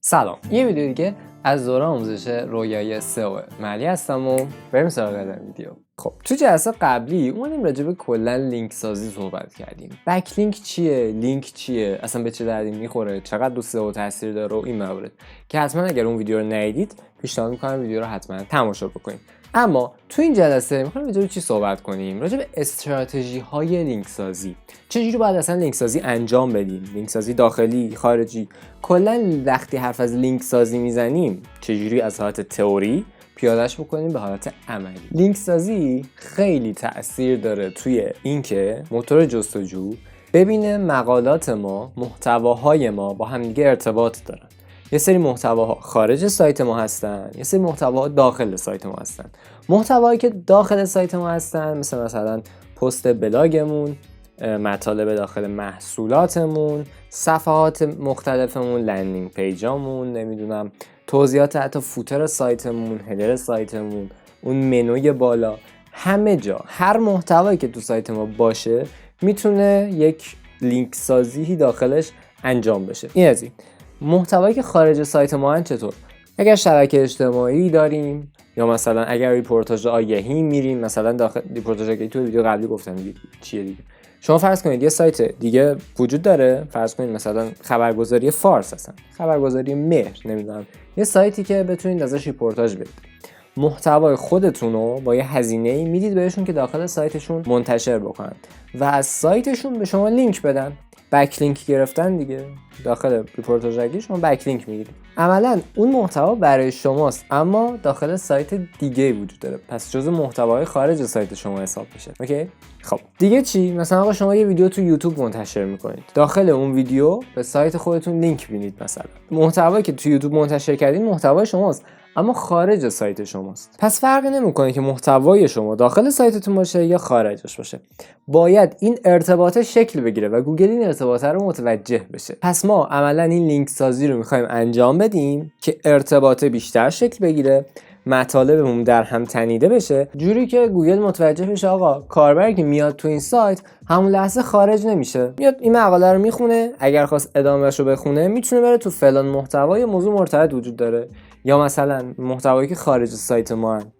سلام، یه ویدیو دیگه از دوره آموزش رویایی سئو ملی هستم و بریم سراغ این ویدیو. خب تو جلسه قبلی اومدیم راجع به کلا لینک سازی صحبت کردیم. بک لینک چیه؟ لینک چیه؟ اصلا به چه دردی میخوره؟ چقدر رو سئو تاثیر داره و این موارد که حتما اگر اون ویدیو رو ندیدید پیشنهاد میکنم ویدیو رو حتما تماشا بکنید. اما تو این جلسه میخوایم راجع به چی صحبت کنیم؟ راجع به استراتژی های لینک سازی. چجوری باید اصلا لینک سازی انجام بدیم؟ لینک سازی داخلی، خارجی. کلا وقتی حرف از لینک سازی میزنیم چجوری از حالت تئوری پیادهش بکنیم به حالت عملی. لینک سازی خیلی تأثیر داره توی اینکه موتور جستجو ببینه مقالات ما، محتواهای ما با همدیگه ارتباط دارن. یه سری محتواها خارج سایت ما هستن، یه سری محتواها داخل سایت ما هستن. محتوایی که داخل سایت ما هستن مثلا پست بلاگمون، مطالب داخل محصولاتمون، صفحات مختلفمون، لندینگ پیجامون، نمیدونم توضیحات حتی فوتر سایتمون، هدر سایتمون، اون منوی بالا، همه جا هر محتوایی که تو سایت ما باشه میتونه یک لینک سازی داخلش انجام بشه. این از این. محتوایی که خارج سایت ما هن چطور؟ اگر شبکه اجتماعی داریم یا مثلا اگر ریپورتاژ آگهی میریم، مثلا داخل ریپورتاژ آگهی تو ویدیو قبلی گفتم چیه دیگه. شما فرض کنید یه سایت دیگه وجود داره، فرض کنید مثلا خبرگزاری فارس هستن، خبرگزاری مهر، نمیدونم یه سایتی که بتونید ازش ریپورتاژ بدید. محتوای خودتون رو با یه هزینه‌ای میدید بهشون که داخل سایتشون منتشر بکنن و از سایتشون به شما لینک بدن. بک لینک گرفتن دیگه، داخل ریپورتاژ آگهی شما بک لینک میگیرید. عملاً اون محتوا برای شماست اما داخل سایت دیگه وجود داره، پس جزء محتوای خارج سایت شما حساب میشه. اوکی؟ خب دیگه چی؟ مثلا آقا شما یه ویدیو تو یوتیوب منتشر میکنید، داخل اون ویدیو به سایت خودتون لینک میدید. مثلا محتوایی که تو یوتیوب منتشر کردین محتوای شماست اما خارج سایت شماست، پس فرقی نمیکنه که محتوای شما داخل سایتتون باشه یا خارجش باشه. باید این ارتباط شکل بگیره و گوگل این ارتباط رو متوجه بشه. پس ما عملا این لینک سازی رو میخوایم انجام بدیم که ارتباط بیشتر شکل بگیره، مطالبمون در هم تنیده بشه، جوری که گوگل متوجه بشه آقا کاربری که میاد تو این سایت همون لحظه خارج نمیشه، میاد این مقاله رو میخونه، اگر خواست ادامهش رو بخونه میتونه بره تو فلان محتوای موضوع مرتبط وجود داره، یا مثلا محتوایی که خارج سایت ما هن.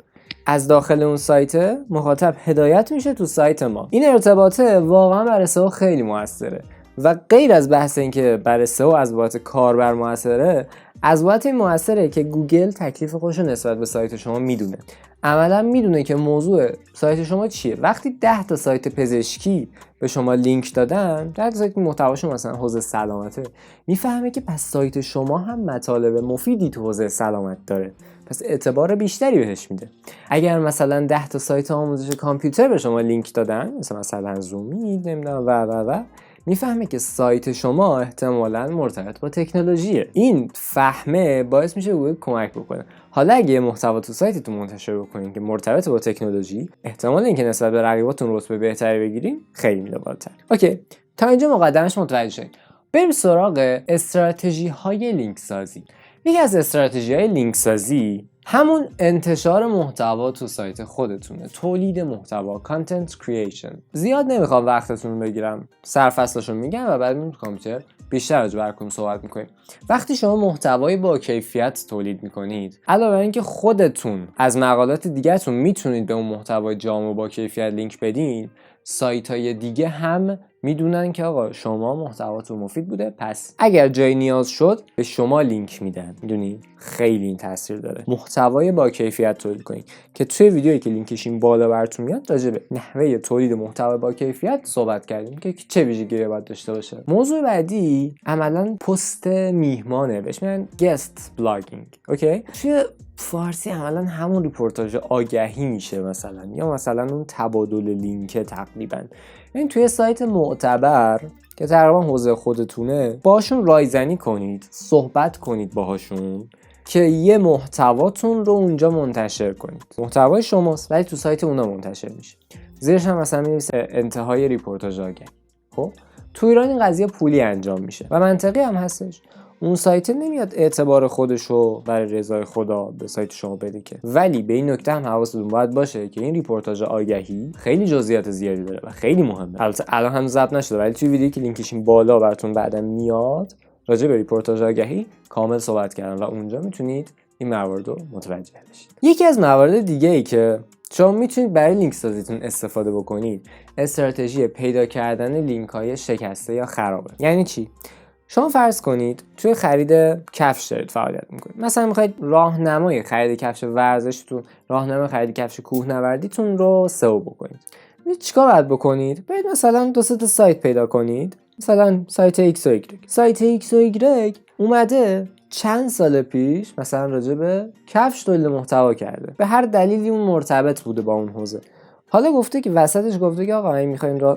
از داخل اون سایت مخاطب هدایت میشه تو سایت ما. این ارتباطه واقعا برای سئو خیلی موثره و غیر از بحث این که برای سئو از بابت کاربر موثره، از بابت این موثره که گوگل تکلیف خودش رو نسبت به سایت شما میدونه. عملا میدونه که موضوع سایت شما چیه. وقتی 10 تا سایت پزشکی به شما لینک دادن، 10 تا سایت محتواشون مثلا حوزه سلامته، میفهمه که پس سایت شما هم مطالب مفیدی تو حوزه سلامت داره، پس اعتبار بیشتری بهش میده. اگر مثلا 10 تا سایت آموزش کامپیوتر به شما لینک دادن، مثلا زومی، نمیدونم و میفهمه که سایت شما احتمالاً مرتبط با تکنولوژیه. این فهمه باعث میشه گوگل کمک بکنه. حالا اگه یه محتوا تو سایتتون منتشر بکنین که مرتبط با تکنولوژی، احتمال اینکه نسبت به رقیباتون رتبه بهتری بگیرین خیلی میره بالاتر. اوکی، تا اینجا مقدمش متوجه شدید. بریم سراغ استراتژی های لینک سازی. یکی از استراتژی های لینک سازی همون انتشار محتوا تو سایت خودتونه، تولید محتوا، کانتنت کریشن. زیاد نمیخوام وقتتون رو بگیرم، سرفصلشو میگم و بعد میریم تو کامپیوتر بیشتر راجع بر کدوم صحبت میکنیم. وقتی شما محتوایی با کیفیت تولید میکنید، علاوه بر اینکه خودتون از مقالات دیگه‌تون میتونید به اون محتوای جامع با کیفیت لینک بدین، سایت‌های دیگه هم میدونن که آقا شما محتواتون مفید بوده، پس اگر جای نیاز شد به شما لینک میدن. میدونی خیلی این تاثیر داره. محتوای با کیفیت تولید کنید که توی ویدیویی که لینکش این بالا براتون میاد راجع به نحوه تولید محتوا با کیفیت صحبت کردیم که چه ویژگی‌هایی باید داشته باشه. موضوع بعدی عملاً پست میهمانه، بهش میگن گست بلاگینگ. اوکی، توی فارسی عملاً همون ریپورتاژ آگهی میشه مثلا، یا مثلا اون تبادل لینک تقریبا. این توی سایت معتبر که تقریبا حوزه خودتونه باشون رایزنی کنید، صحبت کنید باهاشون که یه محتواتون رو اونجا منتشر کنید. محتوای شماست ولی تو سایت اونا منتشر میشه. زیرش هم مثلا می‌نویسه انتهای ریپورتاژ آگهی. خب تو ایران این قضیه پولی انجام میشه و منطقی هم هستش. اون سایت نمیاد اعتبار خودشو برای رضای خدا به سایت شما بده که، ولی به این نکته هم حواستون باید باشه که این ریپورتاژ آگهی خیلی جزئیات زیادی داره و خیلی مهمه. البته الان هم ضبط نشده ولی توی ویدیویی که لینکش این بالا براتون بعدا میاد راجع به ریپورتاژ آگهی کامل صحبت کردم و اونجا میتونید این موارد رو متوجه بشید. یکی از موارد دیگه ای که شما میتونید برای لینک سازیتون استفاده بکنید استراتژی پیدا کردن لینک های شکسته یا خرابه. یعنی چی؟ شما فرض کنید توی خرید کفش دارید فعالیت میکنید. مثلا میخواید راهنمای خرید کفش ورزشتون، راهنمای خرید کفش کوهنوردیتون رو سئو بکنید. چیکار باید بکنید؟ باید مثلا 2 تا سایت پیدا کنید. مثلا سایت ایکس و ایگرگ. سایت ایکس و ایگرگ اومده چند سال پیش مثلا راجع به کفش تولید محتوا کرده. به هر دلیلی اون مرتبط بوده با اون حوزه. حالا گفته که وسطش گفته که آقا اگه میخواین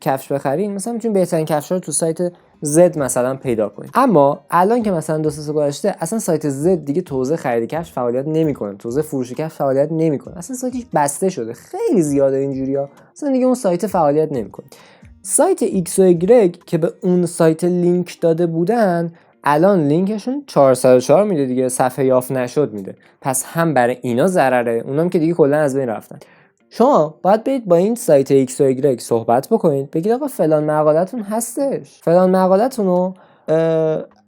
کفش بخرین مثلا میتونین بهترین کفشا رو تو سایت زد مثلا پیدا کنید. اما الان که مثلا 2 سال گذشته اصلا سایت زد دیگه تو حوزه خرید کفش فعالیت نمیکنه، تو حوزه فروش کفش فعالیت نمیکنه، اصلا سایتش بسته شده. خیلی زیاده اینجوریه، اصلا دیگه اون سایت فعالیت نمیکنه. سایت ایکس و ایگرگ که به اون سایت لینک داده بودن الان لینکشون 404 میده دیگه، صفحه یافت نشد میده. پس هم برای اینا ضرره، اونام که دیگه کلا از بین رفتن. شما باید برید با این سایت ایکس و ایگرگ صحبت بکنید، بگید آقا فلان مقالتون هستش، فلان مقالتون رو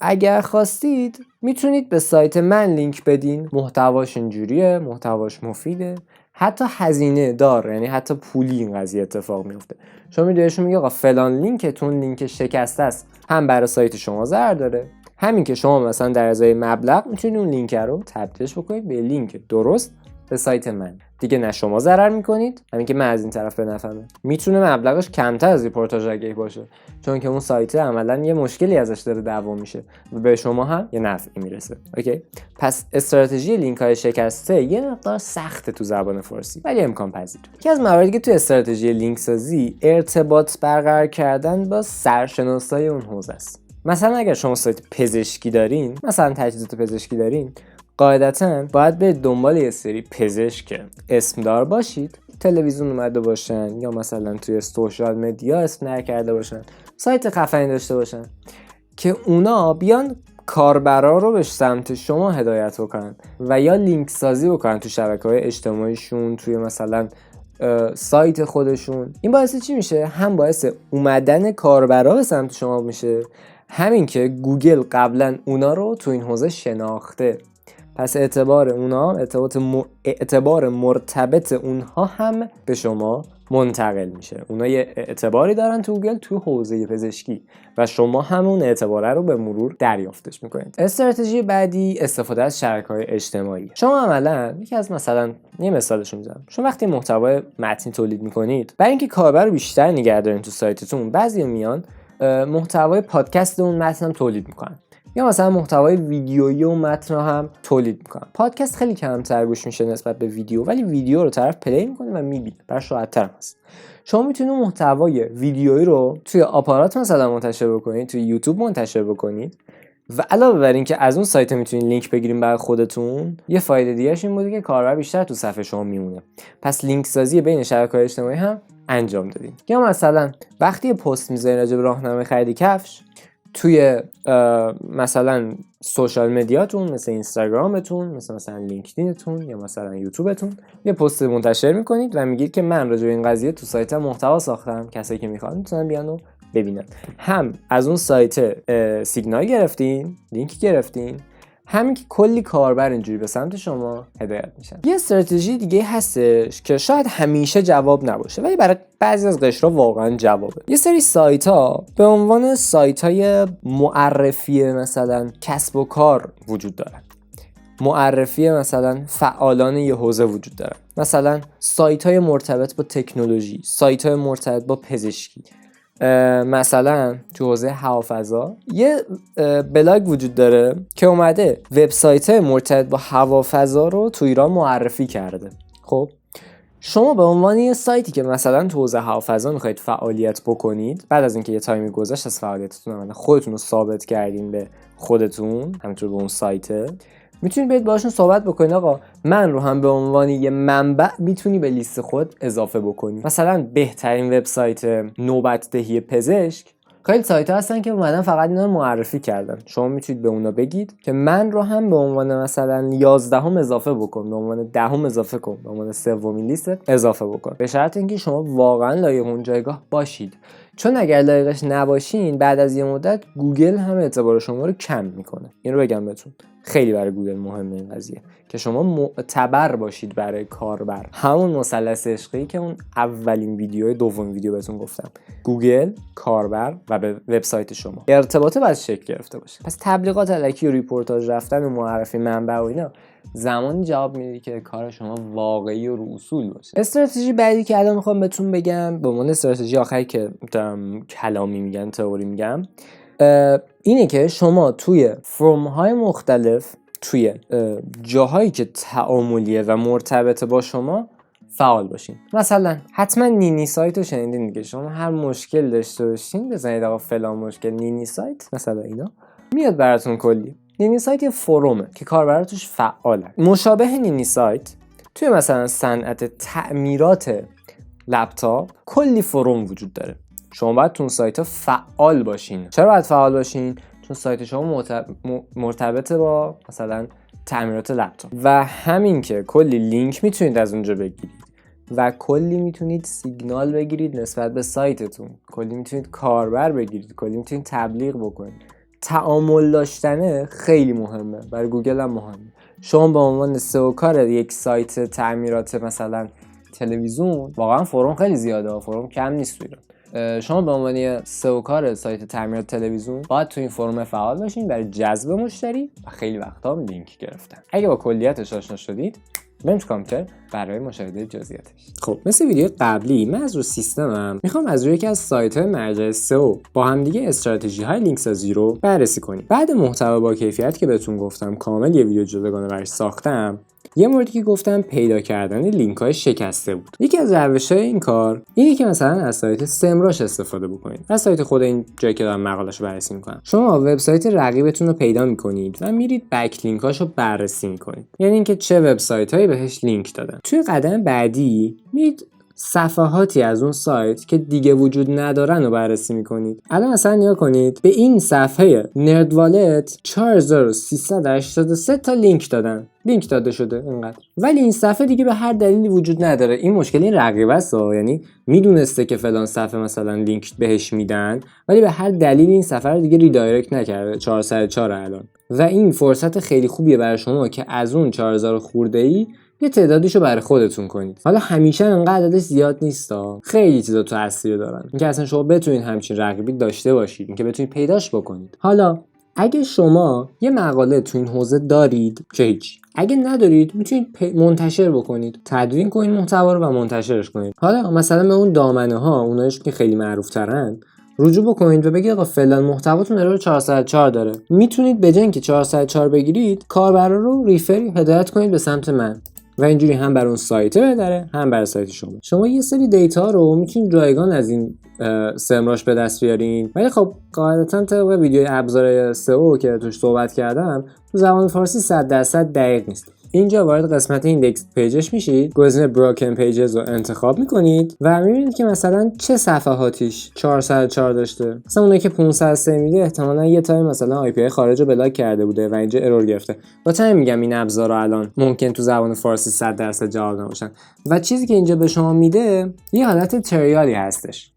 اگر خواستید میتونید به سایت من لینک بدین، محتواش اینجوریه، محتواش مفیده، حتی هزینه دار، یعنی حتی پولی این قضیه اتفاق میفته. شما میدونیشون میگه آقا فلان لینکتون لینک شکسته است، هم برای سایت شما ضرر داره، همین که شما مثلا در ازای مبلغ میتونید اون لینک رو تبدیلش بکنید به لینک درست به سایت من. دیگه نه شما ضرر میکنید، همین که من از این طرف به نفعمه. میتونه مبلغش کمتر از ریپورتاژ آگهی باشه، چون که اون سایت عملاً یه مشکلی ازش داره دوام میشه و به شما هم یه نفعی میرسه. اوکی؟ پس استراتژی لینک های شکسته یه مقدار سخته تو زبان فارسی ولی امکان پذیر. یکی از مواردی که تو استراتژی لینک سازی ارتباط برقرار کردن با سرشناسای اون حوزه است. مثلا اگر شما سایت پزشکی دارین، مثلا تجهیزات پزشکی دارین، قاعدتاً باید به دنبال یه سری پزشک اسمدار باشید، تلویزیون اومده باشن یا مثلا توی سوشال مدیا اسم نکرده باشن، سایت خفنی داشته باشن که اونا بیان کاربرا رو به سمت شما هدایت بکنن و یا لینک سازی بکنن تو شبکه‌های اجتماعیشون، توی مثلا سایت خودشون. این باعث چی میشه؟ هم باعث اومدن کاربرا به سمت شما میشه، همین که گوگل قبلا اونا رو تو این حوزه شناخته، پس اعتبار اونا، اعتبار مرتبط اونها هم به شما منتقل میشه. اونا یه اعتباری دارن تو گوگل تو حوزه پزشکی و شما همون اعتباره رو به مرور دریافتش میکنید. استراتژی بعدی استفاده از شبکه‌های اجتماعی. شما عملاً یکی از مثلا یه مثالش میزنم، شما وقتی محتوای متنی تولید میکنید، برای اینکه کاربر رو بیشتر نگه دارین تو سایتتون، بعضی میان محتوای پادکست اون متن هم تولید میکنن یا مثلا محتوای ویدیویی اون متن رو هم تولید میکنن. پادکست خیلی کمتر گوش میشه نسبت به ویدیو، ولی ویدیو رو طرف پلی میکنه و میبینه، براش راحت‌تر هست. شما میتونید محتوای ویدیویی رو توی آپارات مثلا منتشر بکنید، توی یوتیوب منتشر بکنید و علاوه بر این که از اون سایت میتونید لینک بگیریم برای خودتون، یه فایده دیگه‌اش این بوده که کاربر بیشتر تو صفحه شما میمونه. پس لینک سازی بین شبکه‌های اجتماعی هم انجام دادین. یا مثلا وقتی پست میذارین راجع به راهنمای خرید کفش توی مثلا سوشال مدیاتون، مثل اینستاگرامتون، مثلا لینکدینتون یا مثلا یوتیوبتون، یه پست منتشر میکنید و میگید که من راجع به این قضیه تو سایتم محتوا ساختم، کسایی که میخوان میتونن بیان و ببینن. هم از اون سایت سیگنال گرفتین، لینک گرفتین، همین که کلی کاربر اینجوری به سمت شما هدایت میشن. یه استراتژی دیگه هستش که شاید همیشه جواب نباشه ولی برای بعضی از قشرها واقعا جوابه. یه سری سایت ها به عنوان سایت های معرفی مثلا کسب و کار وجود دارن، معرفی مثلا فعالان یه حوزه وجود دارن، مثلا سایت های مرتبط با تکنولوژی، سایت های مرتبط با پزشکی. مثلا تو حوزه هوافضا یه بلاگ وجود داره که اومده وبسایت مرتبط با هوافضا رو تو ایران معرفی کرده. خب شما به عنوان یه سایتی که مثلا تو حوزه هوافضا میخواید فعالیت بکنید، بعد از اینکه یه تایمی گذشت از فعالیتتون خودتون رو ثابت کردین به خودتون، همینطور به اون سایته، میتونید برید باشون صحبت بکنید آقا من رو هم به عنوان یه منبع میتونی به لیست خود اضافه بکنی. مثلا بهترین وبسایت نوبت دهی پزشک، خیلی سایت ها هستن که اومدن فقط اینا رو معرفی کردن. شما میتونید به اونا بگید که من رو هم به عنوان مثلا 11ام اضافه بکن، به عنوان 10ام اضافه کن، به عنوان 3مین لیست اضافه بکن، به شرط اینکه شما واقعا لایق اون جایگاه باشید چون اگر لایقش نباشین بعد از یه مدت گوگل هم اعتبار شما رو کم میکنه. این رو بگم بهتون، خیلی برای گوگل مهمه این قضیه که شما معتبر باشید برای کاربر. همون مثلث عشقی که اون اولین ویدیو دومین ویدیو بهتون گفتم، گوگل، کاربر و به وبسایت شما ارتباط باید شکل گرفته باشه. پس تبلیغات الکی و ریپورتاج رفتن و معرفی منبع و اینا زمانی جواب میده که کار شما واقعی و رو اصول باشه. استراتژی بعدی که الان میخوام بهتون بگم به عنوان استراتژی آخری که دارم کلامی میگن، تئوری میگم، اینه که شما توی فرم های مختلف، توی جاهایی که تعاملیه و مرتبط با شما فعال باشین. مثلا حتما نینی سایت رو شنیدین دیگه. شما هر مشکل داشته باشین بزنید آقا فلان مشکل نینی سایت، مثلا اینا میاد براتون کلی. نینی سایت یه فرومه که کاربرا توش فعالن. مشابه نینی سایت توی مثلا صنعت تعمیرات لپتاپ کلی فروم وجود داره. شما باید تو اون سایت ها فعال باشین. چرا باید فعال باشین؟ چون سایت شما مرتبط با مثلا تعمیرات لپتاپ و همین که کلی لینک میتونید از اونجا بگیرید و کلی میتونید سیگنال بگیرید نسبت به سایتتون، کلی میتونید کاربر بگیرید، کلی میتونید تبلیغ بکنید. تعامل داشتنه خیلی مهمه، برای گوگل هم مهمه. شما به عنوان سئو کار یک سایت تعمیرات مثلا تلویزیون، واقعا فروم خیلی زیاده، فروم کم نیست تو ایران. شما به عنوان سئو کار سایت تعمیرات تلویزیون باید تو این فروم فعال باشین برای جذب مشتری و خیلی وقتا هم لینک گرفتن. اگه با کلیتش آشنا شدید بریم تو کامپیوتر برای مشاهده جزئیاتش. خب مثل ویدیو قبلی من از رو سیستمم میخوام از روی یکی از سایت‌های مرجع سئو با هم دیگه استراتژی‌های لینک سازی رو بررسی کنیم. بعد محتوا با کیفیت که بهتون گفتم کامل یه ویدیو جداگانه براش ساختم، یه موردی که گفتم پیدا کردن لینک‌های شکسته بود. یکی از روش‌های این کار اینه که مثلا از سایت سمراش استفاده بکنید. از سایت خود این جایی که دارم مقاله‌شو بررسی می‌کنم. شما وبسایت رقیبتون رو پیدا می‌کنید و میرید بک لینک‌هاشو بررسی می‌کنید. یعنی اینکه چه وبسایت‌هایی بهش لینک دادن. توی قدم بعدی میرید صفحاتی از اون سایت که دیگه وجود ندارن رو بررسی میکنید. الان مثلا نگاه کنید به این صفحه نردوالت 4383 تا لینک داده شده اینقدر، ولی این صفحه دیگه به هر دلیلی وجود نداره. این مشکل این رقیبه است، یعنی میدونسته که فلان صفحه مثلا لینک بهش میدن ولی به هر دلیلی این صفحه رو دیگه ریدایرکت نکرده. 404 الان و این فرصت خیلی خوبیه برای شما که از اون 4000 خورده‌ای یه تعدادیشو برای خودتون کنید. حالا همیشه انقدر عددش زیاد نیستا، خیلی چیزا تاثیر دارن اینکه اصلا شما بتونید همچین رقیبی داشته باشید، اینکه بتونید پیداش بکنید. حالا اگه شما یه مقاله تو این حوزه دارید که هیچ، اگه ندارید میتونید منتشر بکنید، تدوین کنید محتوا رو و منتشرش کنید. حالا مثلا به اون دامنه ها، اونایش که خیلی معروف ترن، رجوع بکنید و بگید آقا فلان محتواتون ارور 404 داره. میتونید به جای اینکه 404 بگیرید کاربرا رو هدایت کنید به سمت من و اینجوری هم بر اون سایت بهتره هم بر سایت شما یه سری دیتا رو میتونید رایگان از این سمراش به دست بیارین. ولی خب قاعدتا طبق ویدیوی ابزار سئو که توش صحبت کردم تو زبان فارسی 100% دقیق نیست. اینجا وارد قسمت ایندکس پیجش میشید، گزینه بروکن پیجز رو انتخاب میکنید و میبینید که مثلا چه صفحاتیش 404 داشته. مثلا اونایی که 503 میده احتمالاً یه تایم مثلا آی پی خارج رو بلاک کرده بوده و اینجا ارور گرفته. واسه میگم این ابزارا الان ممکن تو زبان فارسی 100% جواب نباشن و چیزی که اینجا به شما میده یه حالت تریالی هستش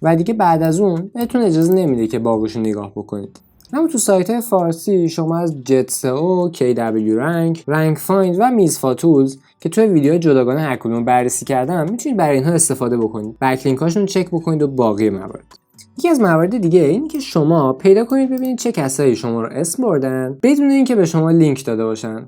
و دیگه بعد از اون بهتون اجازه نمیده که باقیشو نگاه بکنید. اما تو سایت‌های فارسی شما از جت سئو، KW رنک فایند و میزفا تولز که توی ویدیو جداگانه هر کدوم بررسی کردم میتونید برای اینها استفاده بکنید. بک لینک‌هاشون چک بکنید و باقی موارد. یکی از موارد دیگه این که شما پیدا کنید ببینید چه کسایی شما رو اسم بردن بدون اینکه به شما لینک داده باشن.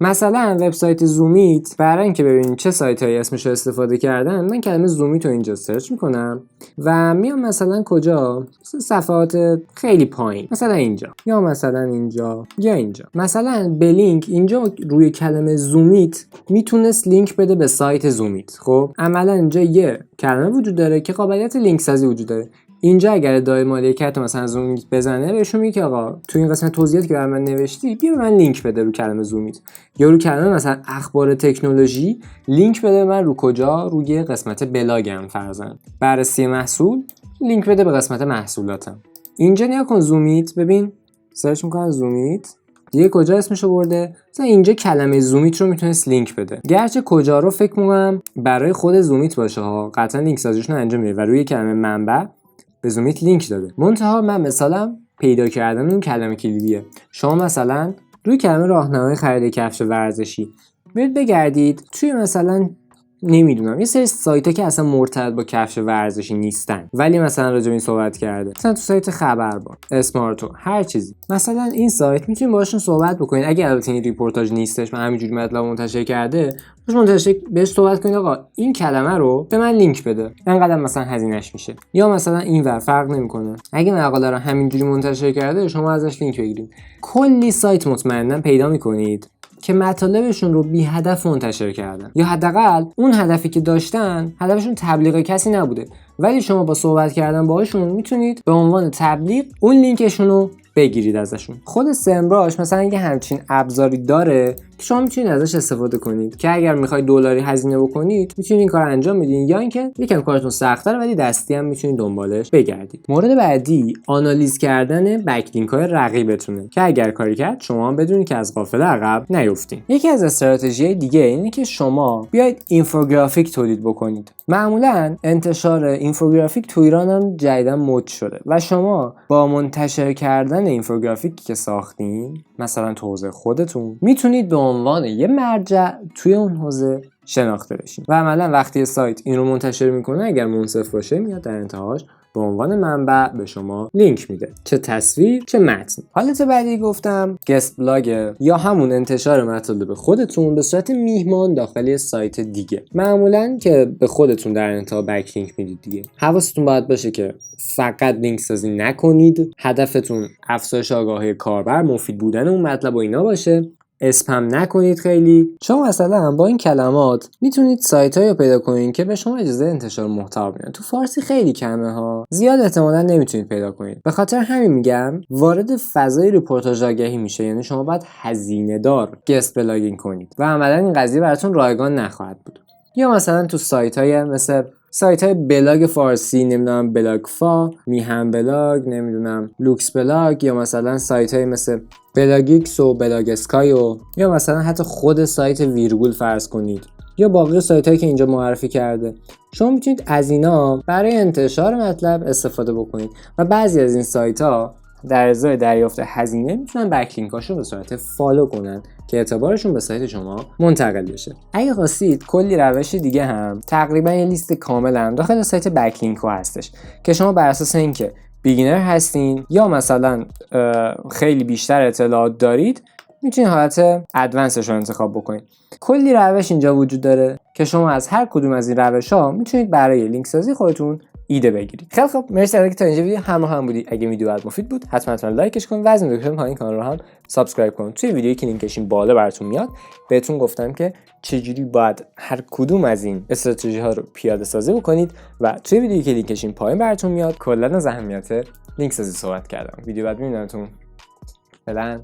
مثلا وبسایت زومیت، برای اینکه ببینید چه سایت‌هایی اسمش رو استفاده کردن، من کلمه زومیت رو اینجا سرچ میکنم و میام مثلا کجا؟ صفحات خیلی پایین، مثلا اینجا یا مثلا اینجا یا اینجا. مثلا به لینک اینجا روی کلمه زومیت میتونست لینک بده به سایت زومیت. خب عملا اینجا یه کلمه وجود داره که قابلیت لینک سازی وجود داره. اینجا اگر ادعای مالکیت مثلا زومیت بزنه بهشون میگه که آقا تو این قسمت توضیحاتی که برام من نوشتی بیا به من لینک بده رو کلمه زومیت، یا رو کلمه مثلا اخبار تکنولوژی لینک بده به من رو کجا؟ روی قسمت بلاگم فرضاً. بررسی محصول لینک بده به قسمت محصولاتم. اینجا نیا کن زومیت، ببین سرچ میکنم زومیت دیگه کجا اسمشو برده. مثلا اینجا کلمه زومیت رو میتونست لینک بده، گرچه کجا رو فکر میکنم برای خود زومیت باشه ها، قطعا لینک سازیشون انجام میده و روی کلمه منبع به زومیت لینک داده. منتها من مثلا پیدا کردن اون کلمه کلیدیه. شما مثلا روی کلمه راهنمای خرید کفش ورزشی برید بگردید توی مثلا نمیدونم یه سری سایت‌ها که اصلا مرتبط با کفش ورزشی نیستن ولی مثلا راجع به این صحبت کرده، مثلا تو سایت خبربان، اسمارتو، هر چیزی. مثلا این سایت میتونید باشون صحبت بکنید. اگه البته این ریپورتاج نیستش و همینجوری مطلب منتشر کرده، بهش صحبت کنید آقا این کلمه رو به من لینک بده، اینقدر مثلا هزینه‌اش میشه. یا مثلا اینور فرق نمیکنه، اگه مقاله رو همینجوری منتشر کرده شما ازش لینک بگیرید. کلی سایت مطمئنا پیدا میکنید که مطالبشون رو بی هدف منتشر کردن، یا حداقل اون هدفی که داشتن هدفشون تبلیغ کسی نبوده، ولی شما با صحبت کردن باهاشون میتونید به عنوان تبلیغ اون لینکشون رو بگیرید ازشون. خود سمراش مثلا یه همچین ابزاری داره که شما میتونید ازش استفاده کنید که اگر میخواید دلاری هزینه بکنید میتونید این کار انجام بدین، یا اینکه یکم کارتون سخت‌تره ولی دستی هم میتونید دنبالش بگردید. مورد بعدی آنالیز کردن بک لینک های رقیبتونه که اگر کاری کرد شما هم بدونید که از قافله عقب نیفتین. یکی از استراتژی دیگه اینه که شما بیاید اینفوگرافیک تولید بکنید. معمولا انتشار اینفوگرافیک تو ایران هم جدیداً مد شده و شما با منتشر کردن اینفوگرافیکی که ساختین مثلا تو حوزه خودتون میتونید به عنوان یه مرجع توی اون حوزه شناخته بشین و عملا وقتی سایت این رو منتشر میکنه اگر منصف باشه میاد در انتهاش به عنوان منبع به شما لینک میده، چه تصویر چه متن. حالت بعدی گفتم گست بلاگ یا همون انتشار مطالب خودتون به صورت میهمان داخل سایت دیگه، معمولا که به خودتون در انتها بک لینک میدید دیگه. حواستون باید باشه که فقط لینک سازی نکنید، هدفتون افزایش آگاهی کاربر، مفید بودن اون مطلب و اینا باشه. اسپم نکنید خیلی، چون مثلا با این کلمات میتونید سایت‌هایی رو پیدا کنید که به شما اجازه انتشار محتوا میدن. تو فارسی خیلی کمه ها، زیاد احتمالاً نمیتونید پیدا کنید. به خاطر همین میگم وارد فضای رپورتاج آگهی میشه، یعنی شما باید هزینه دار گست بلاگینگ کنید و عملاً این قضیه براتون رایگان نخواهد بود. یا مثلا تو سایت‌های مثل سایت‌های بلاگ فارسی، نمیدونم بلاگفا، میهن بلاگ، نمیدونم لوکس بلاگ، یا مثلا سایت‌های مثل بلاگیکس و بلاگ اسکایو، یا مثلا حتی خود سایت ویرگول فرض کنید، یا باقی سایت‌هایی که اینجا معرفی کرده. شما میتونید از اینا برای انتشار مطلب استفاده بکنید و بعضی از این سایت‌ها در ازای دریافت هزینه میتونن بک لینکاشو به صورت فالو کنن که اعتبارشون به سایت شما منتقل بشه. اگه خواستید کلی روش دیگه هم تقریبا یه لیست کامل هم داخل سایت بک لینک ها هستش که شما بر اساس اینکه بیگینر هستین یا مثلا خیلی بیشتر اطلاعات دارید میتونید حالت ادوانسش رو انتخاب بکنید. کلی روش اینجا وجود داره که شما از هر کدوم از این روش‌ها میتونید برای لینک سازی خودتون ایده بگیرید. خیلی خوب، مرسی از اینکه تا اینجا ویدیو هم بودید. اگه ویدیو برات مفید بود حتما لایکش کن و از نوتیفیکیشن پایین کانال رو هم سابسکرایب کن. توی ویدیویی که لینکش این بالا براتون میاد بهتون گفتم که چجوری باید هر کدوم از این استراتژی ها رو پیاده سازی بکنید و توی ویدیویی که لینکش این پایین براتون میاد کلا از اهمیت لینک سازی صحبت کردم. ویدیو بعد میبینمتون. فعلا